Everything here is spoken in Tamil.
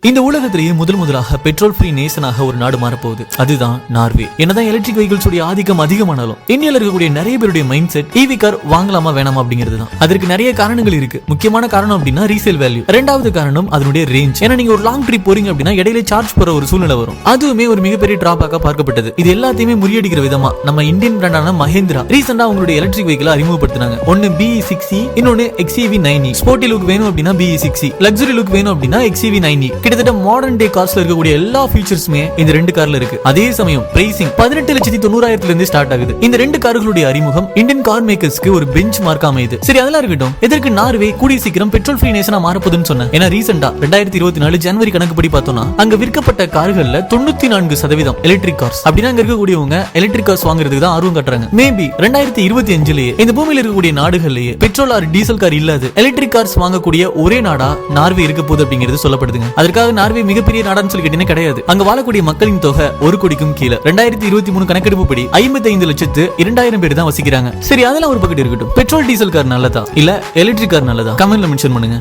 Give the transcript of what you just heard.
இந்த உலகத்திலேயே முதலாக பெட்ரோல் ஃப்ரீ நேஷனாக ஒரு நாடு மாறப்போகுது. அதுதான் நார்வே. என்னதான் எலக்ட்ரிக் வெஹிக்கிள்ஸ் உடைய ஆதிக்கம் அதிகமானாலும் இந்தியாவில் இருக்கக்கூடிய நிறைய பேருடைய மைண்ட் செட் ஈவி கார் வாங்கலாமா வேணாமா அப்படிங்கிறது தான். அதற்கு நிறைய காரணங்கள் இருக்கு. முக்கியமான காரணம் அப்படின்னா ரீசேல் வேல்யூ. இரண்டாவது காரணம் அதனுடைய ரேஞ்ச். ஏன்னா நீங்க ஒரு லாங் ட்ரிப் போறீங்க அப்படின்னா இடையில சார்ஜ் போற ஒரு சூழ்நிலை வரும். அதுவுமே ஒரு மிகப்பெரிய டிராபேக்கா பார்க்கப்பட்டது. இது எல்லாத்தையுமே முறியடிக்கிற விதமா நம்ம இந்தியன் பிராண்டான மஹேந்திரா ரீசெண்டா அவங்களுடைய எலக்ட்ரிக் வெஹிக்கிள் அறிமுகப்படுத்தினாங்க. ஒன்னு BE6e, இன்னொன்னு XEV9e. ஸ்போர்ட்டி லுக் வேணும் அப்படின்னா BE6e, லக்ஸரி லுக் வேணும் அப்படின்னா XEV9e. கிட்டத்தட்ட மாடர்ன் டே கார்ஸ்ல இருக்கக்கூடிய எல்லா ஃபீச்சர்ஸுமே இந்த ரெண்டு கார்ல இருக்கு. அதே சமயம் பிரைசிங் 18,90,000 இருந்து ஸ்டார்ட் ஆகுது. இந்த ரெண்டு கார்களுடைய அறிமுகம் இந்தியன் கார் மேக்கர்ஸ்க்கு ஒரு பெஞ்ச் மார்க் அமையுது. சரி, அதெல்லாம் இருக்கட்டும். எதற்கு நார்வே கூடிய சீக்கிரம் பெட்ரோல் ஃப்ரீ நேஷனா மாறப்போகுதுன்னு சொன்னேன். ஏன்னா ரீசெண்டா 2024 ஜனவரி கணக்குப்படி பார்த்தோம்னா அங்க விற்கப்பட்ட கார்கள்ல 94% எலக்ட்ரிக் கார்ஸ். அப்படின்னா அங்க இருக்கக்கூடியவங்க எலக்ட்ரிக் கார்ஸ் வாங்குறதுக்கு தான் ஆர்வம் காட்டுறாங்க. மேபி 2025லயே இந்த பூமியில இருக்கக்கூடிய நாடுகள்லயே பெட்ரோல் ஆர் டீசல் கார் இல்லாத எலக்ட்ரிக் கார்ஸ் வாங்கக்கூடிய ஒரே நாடா நார்வே இருக்க போகுது அப்படிங்கிறது சொல்லப்படுதுங்க. அதற்காக நார்வே மிகப்பெரிய நாடான்னு சொல்லி கேட்டீங்கன்னா கிடையாது. அங்க வாழக்கூடிய மக்களின் தொகை 1 கோடிக்கும் கீழே. 2023 கணக்கெடுப்புப்படி 55,02,000 பேர் தான் வசிக்கிறாங்க. சரி, அதெல்லாம் ஒரு பக்கெட் இருக்கட்டும். பெட்ரோல் டீசல் கார் நல்லதா இல்ல எலக்ட்ரிக் கார் நல்லதா? கமெண்ட்ல மென்ஷன் பண்ணுங்க.